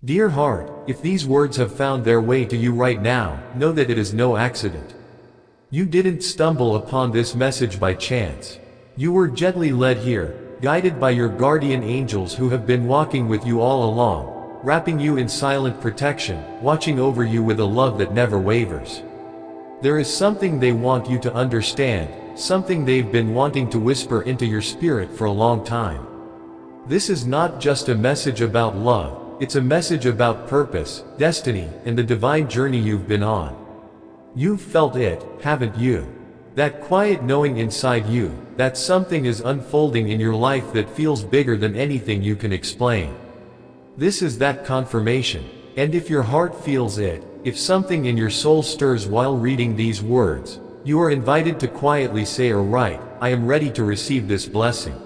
Dear heart, if these words have found their way to you right now, know that it is no accident. You didn't stumble upon this message by chance. You were gently led here, guided by your guardian angels who have been walking with you all along, wrapping you in silent protection, watching over you with a love that never wavers. There is something they want you to understand, something they've been wanting to whisper into your spirit for a long time. This is not just a message about love, it's a message about purpose, destiny, and the divine journey you've been on. You've felt it, haven't you? That quiet knowing inside you, that something is unfolding in your life that feels bigger than anything you can explain. This is that confirmation, and if your heart feels it, if something in your soul stirs while reading these words, you are invited to quietly say or write, I am ready to receive this blessing.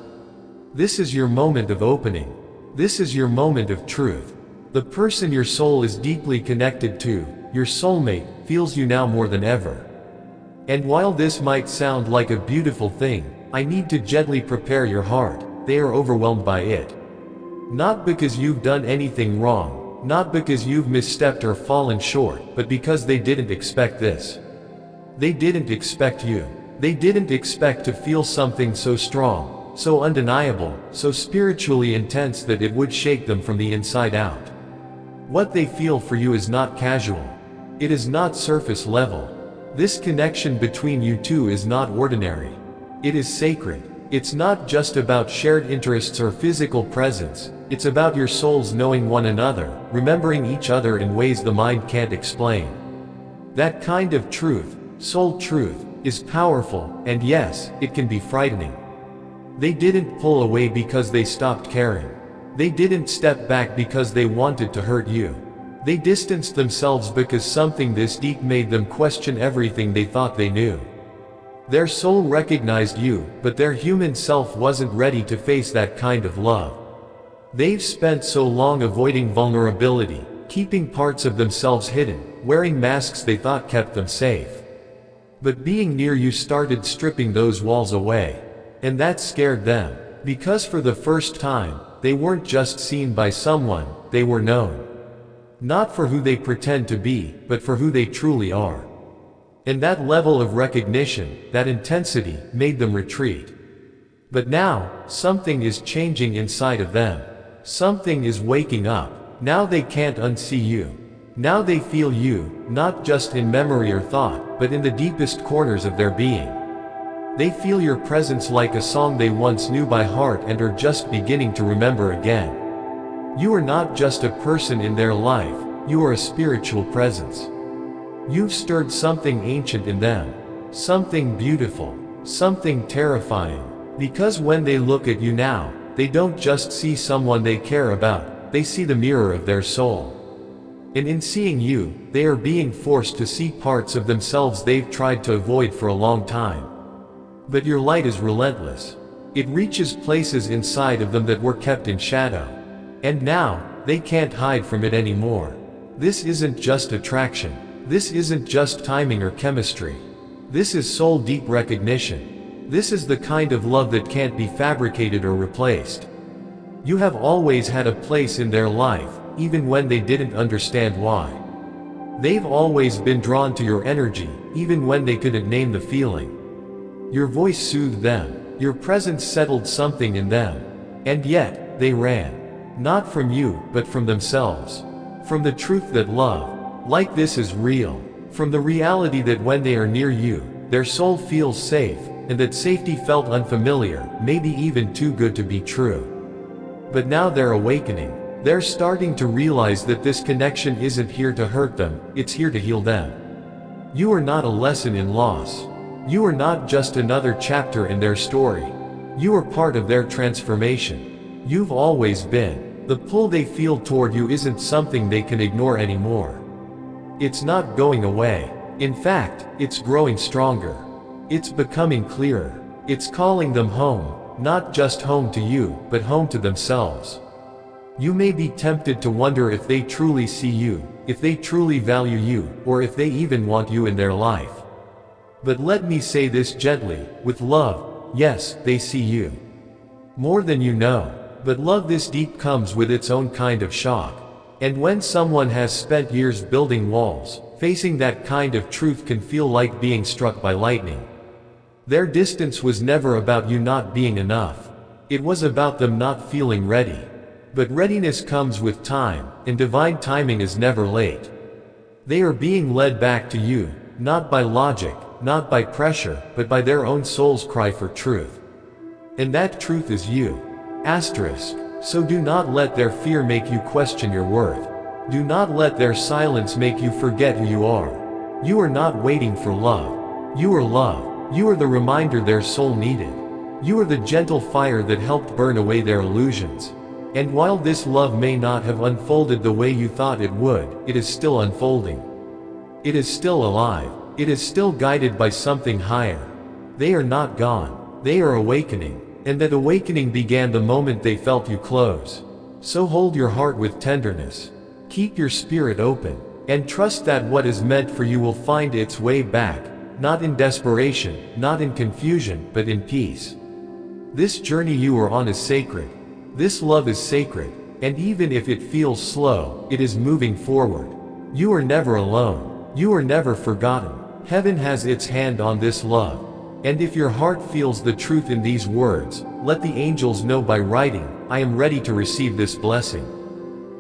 This is your moment of opening. This is your moment of truth. The person your soul is deeply connected to, your soulmate, feels you now more than ever. And while this might sound like a beautiful thing, I need to gently prepare your heart. They are overwhelmed by it. Not because you've done anything wrong, not because you've misstepped or fallen short, but because they didn't expect this. They didn't expect you. They didn't expect to feel something so strong, so undeniable, so spiritually intense that it would shake them from the inside out. What they feel for you is not casual. It is not surface level. This connection between you two is not ordinary. It is sacred. It's not just about shared interests or physical presence, it's about your souls knowing one another, remembering each other in ways the mind can't explain. That kind of truth, soul truth, is powerful, and yes, it can be frightening. They didn't pull away because they stopped caring. They didn't step back because they wanted to hurt you. They distanced themselves because something this deep made them question everything they thought they knew. Their soul recognized you, but their human self wasn't ready to face that kind of love. They've spent so long avoiding vulnerability, keeping parts of themselves hidden, wearing masks they thought kept them safe. But being near you started stripping those walls away. And that scared them, because for the first time, they weren't just seen by someone, they were known. Not for who they pretend to be, but for who they truly are. And that level of recognition, that intensity, made them retreat. But now, something is changing inside of them. Something is waking up. Now they can't unsee you. Now they feel you, not just in memory or thought, but in the deepest corners of their being. They feel your presence like a song they once knew by heart and are just beginning to remember again. You are not just a person in their life, you are a spiritual presence. You've stirred something ancient in them, something beautiful, something terrifying, because when they look at you now, they don't just see someone they care about, they see the mirror of their soul. And in seeing you, they are being forced to see parts of themselves they've tried to avoid for a long time. But your light is relentless. It reaches places inside of them that were kept in shadow. And now, they can't hide from it anymore. This isn't just attraction. This isn't just timing or chemistry. This is soul deep recognition. This is the kind of love that can't be fabricated or replaced. You have always had a place in their life, even when they didn't understand why. They've always been drawn to your energy, even when they couldn't name the feeling. Your voice soothed them, your presence settled something in them. And yet, they ran. Not from you, but from themselves. From the truth that love, like this, is real. From the reality that when they are near you, their soul feels safe, and that safety felt unfamiliar, maybe even too good to be true. But now they're awakening. They're starting to realize that this connection isn't here to hurt them, it's here to heal them. You are not a lesson in loss. You are not just another chapter in their story. You are part of their transformation. You've always been. The pull they feel toward you isn't something they can ignore anymore. It's not going away. In fact, it's growing stronger. It's becoming clearer. It's calling them home, not just home to you, but home to themselves. You may be tempted to wonder if they truly see you, if they truly value you, or if they even want you in their life. But let me say this gently, with love, yes, they see you. More than you know. But love this deep comes with its own kind of shock. And when someone has spent years building walls, facing that kind of truth can feel like being struck by lightning. Their distance was never about you not being enough. It was about them not feeling ready. But readiness comes with time, and divine timing is never late. They are being led back to you, not by logic, not by pressure, but by their own soul's cry for truth. And that truth is you. Asterisk. So do not let their fear make you question your worth. Do not let their silence make you forget who you are. You are not waiting for love. You are love. You are the reminder their soul needed. You are the gentle fire that helped burn away their illusions. And while this love may not have unfolded the way you thought it would, it is still unfolding. It is still alive. It is still guided by something higher. They are not gone. They are awakening. And that awakening began the moment they felt you close. So hold your heart with tenderness. Keep your spirit open. And trust that what is meant for you will find its way back, not in desperation, not in confusion, but in peace. This journey you are on is sacred. This love is sacred. And even if it feels slow, it is moving forward. You are never alone. You are never forgotten. Heaven has its hand on this love. And if your heart feels the truth in these words, let the angels know by writing, "I am ready to receive this blessing."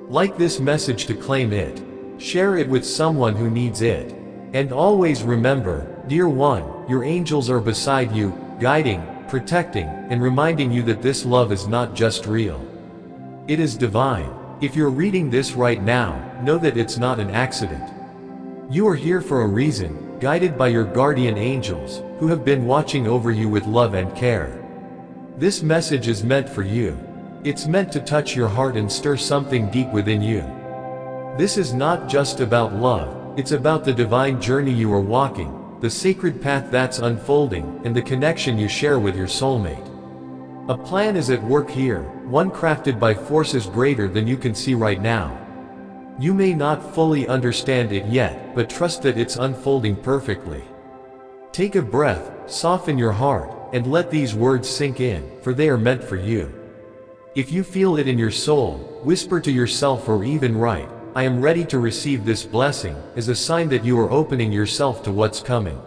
Like this message to claim it. Share it with someone who needs it. And always remember, dear one, your angels are beside you, guiding, protecting, and reminding you that this love is not just real. It is divine. If you're reading this right now, know that it's not an accident. You are here for a reason, guided by your guardian angels, who have been watching over you with love and care. This message is meant for you. It's meant to touch your heart and stir something deep within you. This is not just about love, it's about the divine journey you are walking, the sacred path that's unfolding, and the connection you share with your soulmate. A plan is at work here, one crafted by forces greater than you can see right now. You may not fully understand it yet, but trust that it's unfolding perfectly. Take a breath, soften your heart, and let these words sink in, for they are meant for you. If you feel it in your soul, whisper to yourself or even write, "I am ready to receive this blessing," as a sign that you are opening yourself to what's coming.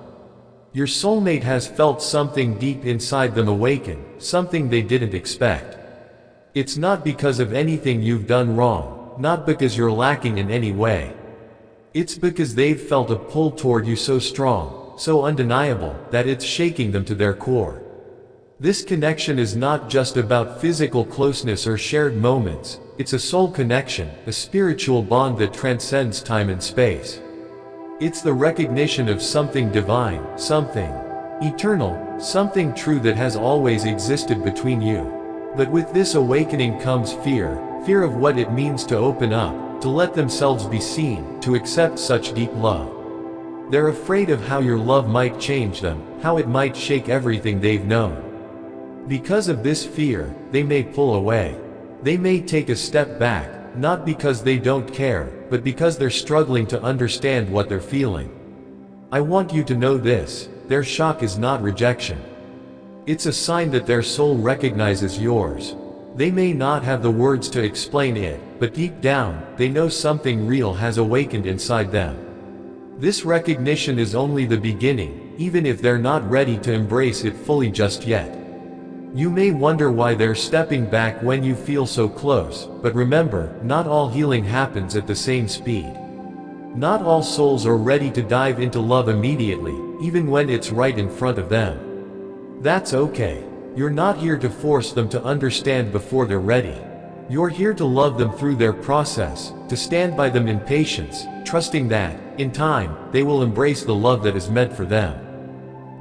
Your soulmate has felt something deep inside them awaken, something they didn't expect. It's not because of anything you've done wrong. Not because you're lacking in any way. It's because they've felt a pull toward you so strong, so undeniable, that it's shaking them to their core. This connection is not just about physical closeness or shared moments, it's a soul connection, a spiritual bond that transcends time and space. It's the recognition of something divine, something eternal, something true that has always existed between you. But with this awakening comes fear. Fear of what it means to open up, to let themselves be seen, to accept such deep love. They're afraid of how your love might change them, how it might shake everything they've known. Because of this fear, they may pull away. They may take a step back, not because they don't care, but because they're struggling to understand what they're feeling. I want you to know this, their shock is not rejection. It's a sign that their soul recognizes yours. They may not have the words to explain it, but deep down, they know something real has awakened inside them. This recognition is only the beginning, even if they're not ready to embrace it fully just yet. You may wonder why they're stepping back when you feel so close, but remember, not all healing happens at the same speed. Not all souls are ready to dive into love immediately, even when it's right in front of them. That's okay. You're not here to force them to understand before they're ready. You're here to love them through their process, to stand by them in patience, trusting that, in time, they will embrace the love that is meant for them.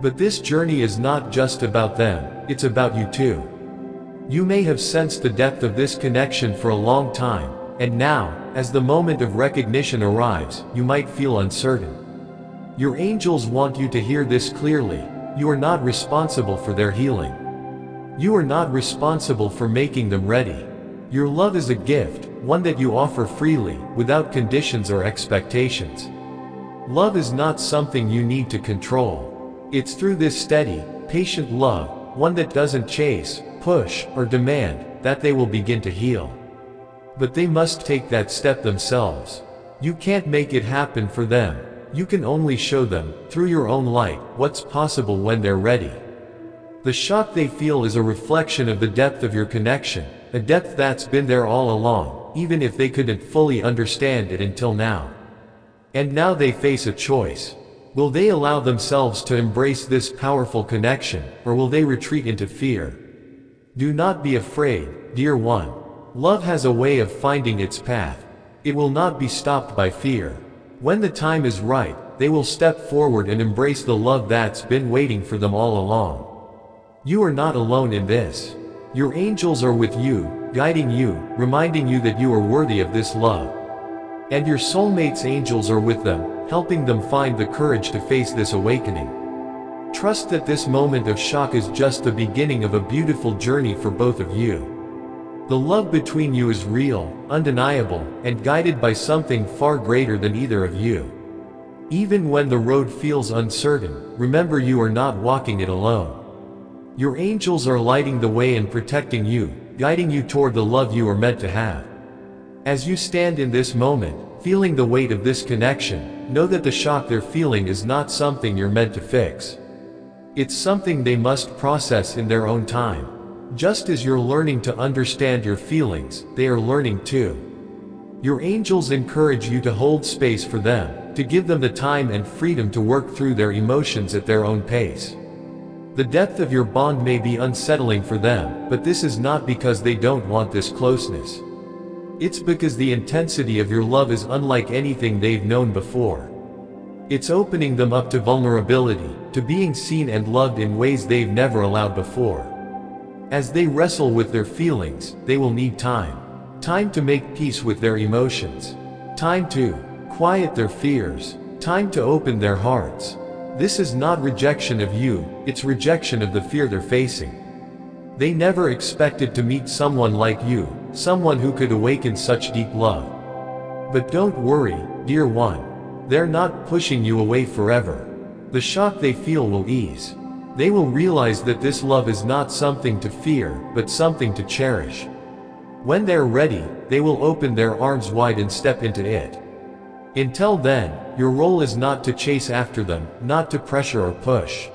But this journey is not just about them, it's about you too. You may have sensed the depth of this connection for a long time, and now, as the moment of recognition arrives, you might feel uncertain. Your angels want you to hear this clearly. You are not responsible for their healing. You are not responsible for making them ready. Your love is a gift, one that you offer freely, without conditions or expectations. Love is not something you need to control. It's through this steady, patient love, one that doesn't chase, push, or demand, that they will begin to heal. But they must take that step themselves. You can't make it happen for them. You can only show them, through your own light, what's possible when they're ready. The shock they feel is a reflection of the depth of your connection, a depth that's been there all along, even if they couldn't fully understand it until now. And now they face a choice. Will they allow themselves to embrace this powerful connection, or will they retreat into fear? Do not be afraid, dear one. Love has a way of finding its path. It will not be stopped by fear. When the time is right, they will step forward and embrace the love that's been waiting for them all along. You are not alone in this. Your angels are with you, guiding you, reminding you that you are worthy of this love. And your soulmate's angels are with them, helping them find the courage to face this awakening. Trust that this moment of shock is just the beginning of a beautiful journey for both of you. The love between you is real, undeniable, and guided by something far greater than either of you. Even when the road feels uncertain, remember you are not walking it alone. Your angels are lighting the way and protecting you, guiding you toward the love you are meant to have. As you stand in this moment, feeling the weight of this connection, know that the shock they're feeling is not something you're meant to fix. It's something they must process in their own time. Just as you're learning to understand your feelings, they are learning too. Your angels encourage you to hold space for them, to give them the time and freedom to work through their emotions at their own pace. The depth of your bond may be unsettling for them, but this is not because they don't want this closeness. It's because the intensity of your love is unlike anything they've known before. It's opening them up to vulnerability, to being seen and loved in ways they've never allowed before. As they wrestle with their feelings, they will need time. Time to make peace with their emotions. Time to quiet their fears. Time to open their hearts. This is not rejection of you, it's rejection of the fear they're facing. They never expected to meet someone like you, someone who could awaken such deep love. But don't worry, dear one. They're not pushing you away forever. The shock they feel will ease. They will realize that this love is not something to fear, but something to cherish. When they're ready, they will open their arms wide and step into it. Until then, your role is not to chase after them, not to pressure or push.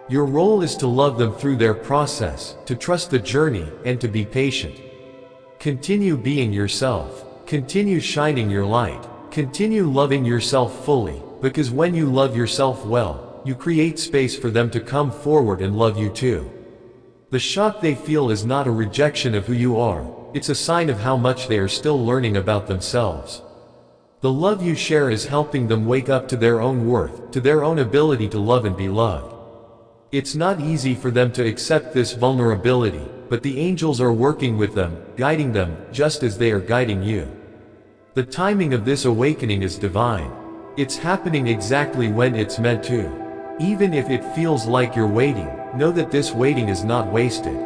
Your role is to love them through their process, to trust the journey, and to be patient. Continue being yourself. Continue shining your light. Continue loving yourself fully, because when you love yourself well, you create space for them to come forward and love you too. The shock they feel is not a rejection of who you are, it's a sign of how much they are still learning about themselves. The love you share is helping them wake up to their own worth, to their own ability to love and be loved. It's not easy for them to accept this vulnerability, but the angels are working with them, guiding them, just as they are guiding you. The timing of this awakening is divine. It's happening exactly when it's meant to. Even if it feels like you're waiting, know that this waiting is not wasted.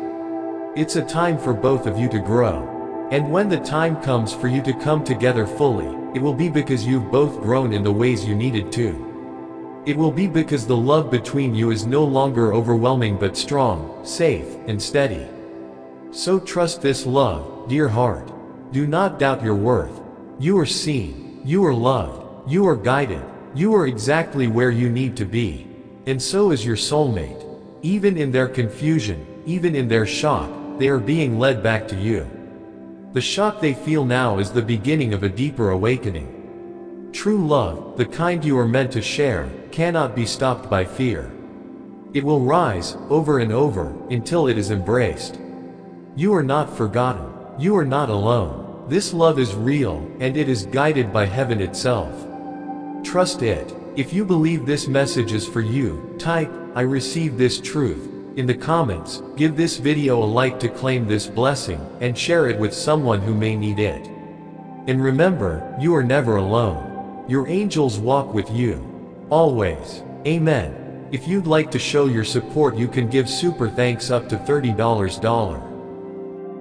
It's a time for both of you to grow. And when the time comes for you to come together fully, it will be because you've both grown in the ways you needed to. It will be because the love between you is no longer overwhelming but strong, safe, and steady. So trust this love, dear heart. Do not doubt your worth. You are seen, you are loved, you are guided, you are exactly where you need to be. And so is your soulmate. Even in their confusion, even in their shock, they are being led back to you. The shock they feel now is the beginning of a deeper awakening. True love, the kind you are meant to share, cannot be stopped by fear. It will rise, over and over, until it is embraced. You are not forgotten. You are not alone. This love is real, and it is guided by heaven itself. Trust it. If you believe this message is for you, type, "I receive this truth," in the comments. Give this video a like to claim this blessing, and share it with someone who may need it. And remember, you are never alone. Your angels walk with you. Always. Amen. If you'd like to show your support, you can give super thanks up to $30.